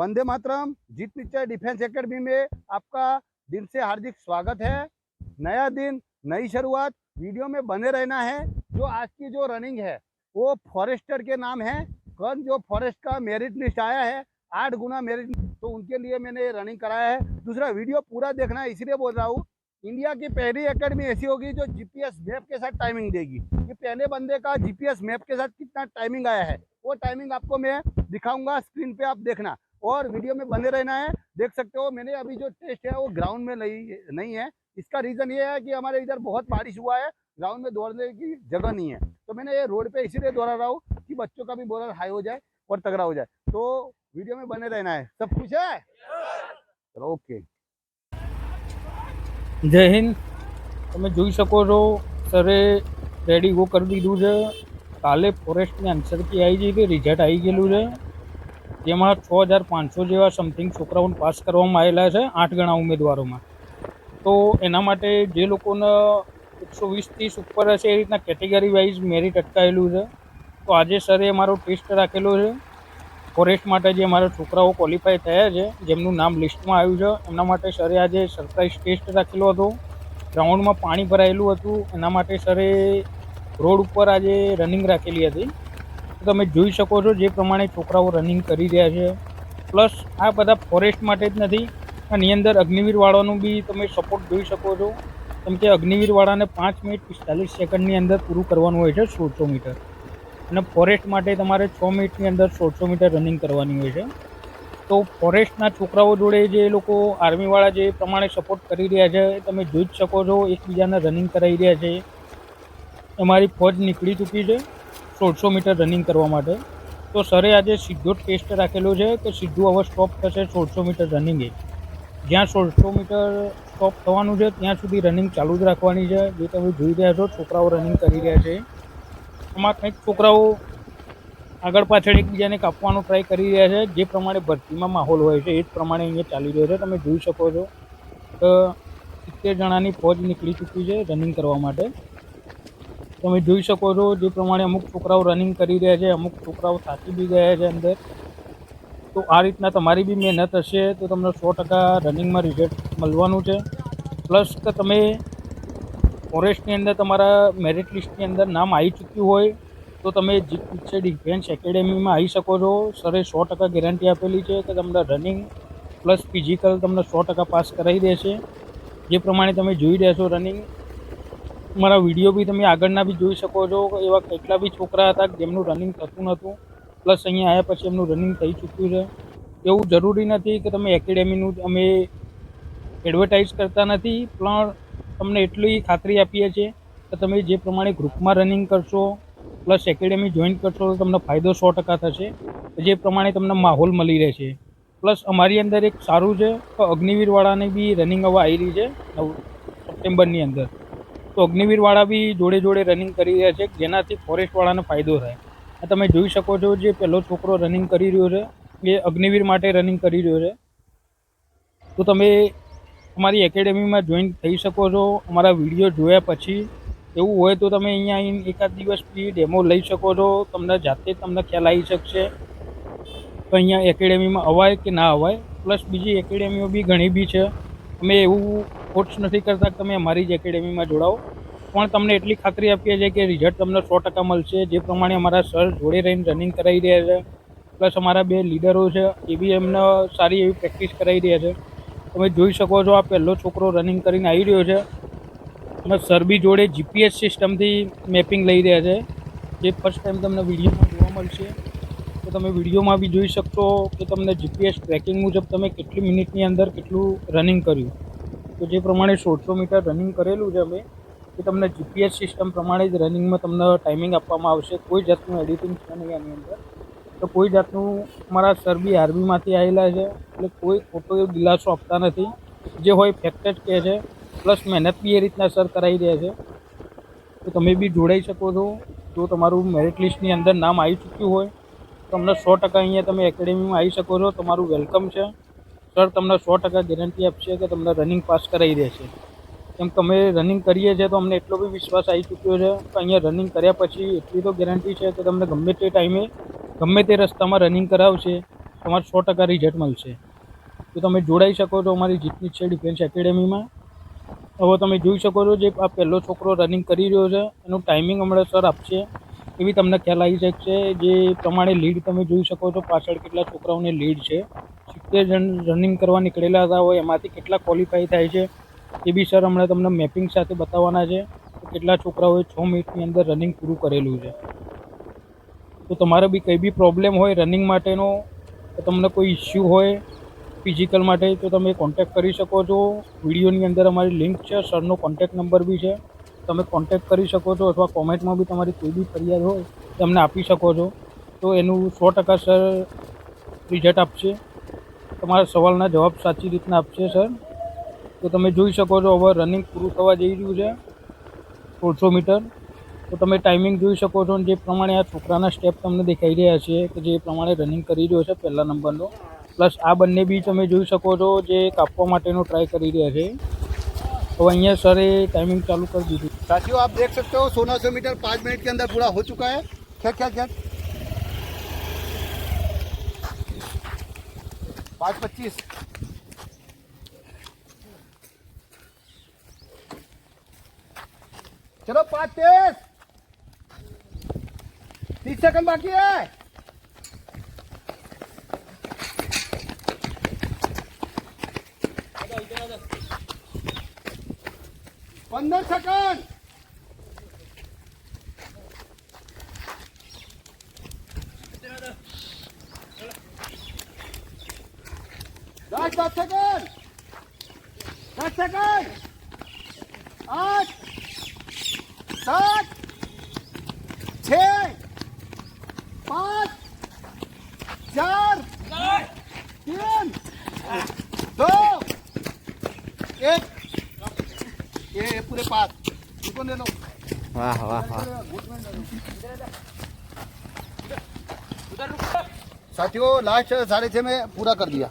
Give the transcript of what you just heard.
वंदे मातरम। जीत निश्चय defence academy में आपका दिल से हार्दिक स्वागत है। नया दिन, नई शुरुआत, वीडियो में बने रहना है। जो आज की जो रनिंग है वो फॉरेस्टर के नाम है। कल जो फॉरेस्ट का मेरिट लिस्ट आया है 8 गुना मेरिट, तो उनके लिए मैंने ये रनिंग कराया है। दूसरा वीडियो पूरा देखना है, इसलिए बोल रहा हूँ। इंडिया की पहली एकेडमी ऐसी होगी जो जीपीएस मैप के साथ टाइमिंग देगी। ये पहले बंदे का जीपीएस मैप के साथ कितना टाइमिंग आया है वो टाइमिंग आपको मैं दिखाऊंगा, स्क्रीन पे आप देखना और वीडियो में बने रहना है। देख सकते हो मैंने अभी जो टेस्ट है वो ग्राउंड में नहीं है। इसका रीजन ये है कि हमारे इधर बहुत बारिश हुआ है, ग्राउंड में दौड़ने की जगह नहीं है, तो मैंने ये रोड पे इसीलिए दौड़ा रहा हूँ कि बच्चों का भी बोलर हाई हो जाए और तगड़ा हो जाए। तो वीडियो में बने रहना है। सब कुछ है, चलो ओके। जय हिंद। તમે જોઈ શકો છો સરે રેડી ગો કરી દીધું છે। કાલે ફોરેસ્ટની આન્સર કી આવી ગઈ કે રિઝલ્ટ આવી ગયેલું છે, જેમાં 6500 જેવા સમથિંગ છોકરાઓને પાસ કરવામાં આવેલા છે 8 ગણા ઉમેદવારોમાં। તો એના માટે જે લોકોને 120-30 ઉપર હશે એ રીતના કેટેગરી વાઇઝ મેરિટ અટકાયેલું છે। તો આજે સરે અમારો ટેસ્ટ રાખેલો છે ફોરેસ્ટ માટે। જે અમારા છોકરાઓ ક્વોલિફાય થયા છે, જેમનું નામ લિસ્ટમાં આવ્યું છે, એમના માટે સરે આજે સરપ્રાઇઝ ટેસ્ટ રાખેલો હતો। ગ્રાઉન્ડમાં પાણી ભરાયેલું હતું, એના માટે સરે રોડ ઉપર આજે રનિંગ રાખેલી હતી। તો તમે જોઈ શકો છો જે પ્રમાણે છોકરાઓ રનિંગ કરી રહ્યા છે। પ્લસ આ બધા ફોરેસ્ટ માટે જ નથી, આની અંદર અગ્નિવીરવાળાનું બી તમે સપોર્ટ જોઈ શકો છો, કેમ કે અગ્નિવીરવાળાને 5 મિનિટ 45 સેકન્ડની અંદર પૂરું કરવાનું હોય છે 1600 મીટર, અને ફોરેસ્ટ માટે તમારે 6 મિનિટની અંદર 1600 મીટર રનિંગ કરવાની હોય છે। તો ફોરેસ્ટના છોકરાઓ જોડે જે લોકો આર્મીવાળા જે પ્રમાણે સપોર્ટ કરી રહ્યા છે તમે જોઈ જ શકો છો, એકબીજાને રનિંગ કરાવી રહ્યા છે। અમારી ફોજ નીકળી ચૂકી છે 1600 મીટર રનિંગ કરવા માટે। તો સરે આજે સીધો ટેસ્ટ રાખેલો છે કે સીધું હવે સ્ટોપ થશે 1600 મીટર રનિંગે। જ્યાં 1600 મીટર સ્ટોપ થવાનું છે ત્યાં સુધી રનિંગ ચાલુ જ રાખવાની છે। જે તમે જોઈ રહ્યા છો છોકરાઓ રનિંગ કરી રહ્યા છે, એમાં કંઈક છોકરાઓ આગળ પાછળ એકબીજાને કાપવાનો ટ્રાય કરી રહ્યા છે। જે પ્રમાણે ભરતીમાં માહોલ હોય છે એ જ પ્રમાણે અહીંયા ચાલી રહ્યો છે। તમે જોઈ શકો છો કે 70 જણાની ફોજ નીકળી ચૂકી છે રનિંગ કરવા માટે। તમે જોઈ શકો છો જે પ્રમાણે અમુક છોકરાઓ રનિંગ કરી રહ્યા છે, અમુક છોકરાઓ થાકી બી ગયા છે અંદર। તો આ રીતના તમારી બી મહેનત હશે તો તમને 100% રનિંગમાં રિઝલ્ટ મળવાનું છે। પ્લસ કે તમે ફોરેસ્ટની અંદર તમારા મેરિટ લિસ્ટની અંદર નામ આવી ચૂક્યું હોય તો તમે જીત નિશ્ચય ડિફેન્સ એકેડેમીમાં આવી શકો છો। સરે 100% ગેરંટી આપેલી છે કે તમને રનિંગ પ્લસ ફિઝિકલ તમને 100% પાસ કરાવી દેશે। જે પ્રમાણે તમે જોઈ રહ્યા છો રનિંગ, મારા વિડીયો બી તમે આગળના બી જોઈ શકો છો। એવા કેટલા બી છોકરા હતા જેમનું રનિંગ થતું નહોતું, પ્લસ અહીંયા આવ્યા પછી એમનું રનિંગ થઈ ચૂક્યું છે। એવું જરૂરી નથી કે તમે એકેડેમીનું અમે એડવર્ટાઇઝ કરતા નથી, પણ તમને એટલી ખાતરી આપીએ છીએ કે તમે જે પ્રમાણે ગ્રુપમાં રનિંગ કરશો પ્લસ એકેડેમી જોઈન કરશો તો તમને ફાયદો 100% થશે। જે પ્રમાણે તમને માહોલ મળી રહેશે। પ્લસ અમારી અંદર એક સારું છે કે અગ્નિવીરવાળાની બી રનિંગ હવે આવી રહી છે 9 સપ્ટેમ્બરની અંદર। તો અગ્નિવીરવાળા બી જોડે જોડે રનિંગ કરી રહ્યા છે, જેનાથી ફોરેસ્ટવાળાને ફાયદો થાય। આ તમે જોઈ શકો છો જે પહેલો છોકરો રનિંગ કરી રહ્યો છે એ અગ્નિવીર માટે રનિંગ કરી રહ્યો છે। તો તમે અમારી એકેડેમીમાં જોઈન થઈ શકો છો અમારા વિડીયો જોયા પછી। એવું હોય તો તમે અહીંયા આવીને એકાદ દિવસ બી ડેમો લઈ શકો છો, તમને જાતે તમને ખ્યાલ આવી શકશે તો અહીંયા એકેડેમીમાં અવાય કે ના અવાય। પ્લસ બીજી એકેડેમીઓ બી ઘણી બી છે, અમે એવું ફોર્સ નથી કરતા કે તમે અમારી જ એકેડેમીમાં જોડાઓ, પણ તમને એટલી ખાતરી આપીએ છીએ કે રિઝલ્ટ તમને 100% મળશે। જે પ્રમાણે અમારા સર જોડે રહીને રનિંગ કરાવી રહ્યા છે, પ્લસ અમારા 2 લીડરો છે એ બી એમને સારી એવી પ્રેક્ટિસ કરાવી રહ્યા છે। તમે જોઈ શકો છો આ પહેલો છોકરો રનિંગ કરીને આવી રહ્યો છે, અને સર બી જોડે જીપીએસ સિસ્ટમથી મેપિંગ લઈ રહ્યા છે, જે ફર્સ્ટ ટાઈમ તમને વિડીયોમાં જોવા મળશે। તો તમે વિડીયોમાં બી જોઈ શકશો કે તમને જીપીએસ ટ્રેકિંગ મુજબ તમે કેટલી મિનિટની અંદર કેટલું રનિંગ કર્યું। તો જે પ્રમાણે 1600 મીટર રનિંગ કરેલું છે અમે, એ તમને જીપીએસ સિસ્ટમ પ્રમાણે જ રનિંગમાં તમને ટાઈમિંગ આપવામાં આવશે। કોઈ જાતનું એડિટિંગ છે નહીં આની અંદર, તો કોઈ જાતનું અમારા સર બી આર્મીમાંથી આવેલા છે એટલે કોઈ ખોટો એવો દિલાસો આપતા નથી, જે હોય ફેક્ટ જ કહે છે। પ્લસ મહેનત બી એ રીતના સર કરાવી રહ્યા છે। તો તમે બી જોડાઈ શકો છો। જો તમારું મેરિટ લિસ્ટની અંદર નામ આવી ચૂક્યું હોય તો તમને 100% અહીંયા તમે એકેડેમીમાં આવી શકો છો, તમારું વેલકમ છે। સર તમને 100% ગેરંટી આપશે કે તમને રનિંગ પાસ કરાવી દેશે। કેમ કે અમે રનિંગ કરીએ છીએ તો અમને એટલો બી વિશ્વાસ આવી ચૂક્યો છે કે અહીંયા રનિંગ કર્યા પછી એટલી તો ગેરંટી છે કે તમને ગમે તે ટાઈમે ગમે તે રસ્તામાં રનિંગ કરાવશે તમારે 100% રિઝલ્ટ મળશે. તો તમે જોડાઈ શકો છો અમારી જીત નિશ્ચય ડિફેન્સ એકેડેમીમાં. હવે તમે જોઈ શકો છો જે આ પહેલો છોકરો રનિંગ કરી રહ્યો છે એનું ટાઈમિંગ હમણાં સર આપશે એવી તમને ખ્યાલ આવી શકશે. જે પ્રમાણે લીડ તમે જોઈ શકો છો પાછળ કેટલા છોકરાઓને લીડ છે. 70 જણ રનિંગ કરવા નીકળેલા હતા હોય એમાંથી કેટલા ક્વોલિફાય થાય છે એ બી સર હમણાં તમને મેપિંગ સાથે બતાવવાના છે. કેટલા છોકરાઓએ 6 મિનિટની અંદર રનિંગ પૂરું કરેલું છે. તો તમારે બી કંઈ બી પ્રોબ્લેમ હોય રનિંગ માટેનો, તમને કોઈ ઇસ્યુ હોય ફિઝિકલ માટે, તો તમે કોન્ટેક્ટ કરી શકો છો. વિડીયોની અંદર અમારી લિંક છે, સરનો કોન્ટેક્ટ નંબર બી છે, તમે કોન્ટેક્ટ કરી શકો છો. અથવા કોમેન્ટમાં બી તમારી કોઈ બી ફરિયાદ હોય તો અમને આપી શકો છો. તો એનું 100% સર રિઝલ્ટ આપશે. તમારા સવાલના જવાબ સાચી રીતના આપશે સર. તો તમે જોઈ શકો છો હવે રનિંગ પૂરું થવા જઈ રહ્યું છે 1600 મીટર. તો તમે ટાઈમિંગ જોઈ શકો છો. જે પ્રમાણે આ છોકરાના સ્ટેપ તમને દેખાઈ રહ્યા છે કે જે પ્રમાણે રનિંગ કરી રહ્યો છે પહેલા નંબરનો, પ્લસ આ બંને બી તમે જોઈ શકો છો જે કાપવા માટેનો ટ્રાય કરી રહ્યા છે. तो અહીંયા સરે टाइमिंग चालू कर दी थी। साथियों आप देख सकते हो 1600 मीटर 5 मिनट के अंदर पूरा हो चुका है। क्या क्या क्या 5:25 चलो 5:23 30 सेकंड बाकी है। पंद्रह सेकंड 10 सेकंड 10 सेकंड 8 7 6 5 4 3 2 1 ये पूरे 5 इनको ले लो। वाह वाह वाह। साथियों लास्ट 6:30 में पूरा कर दिया।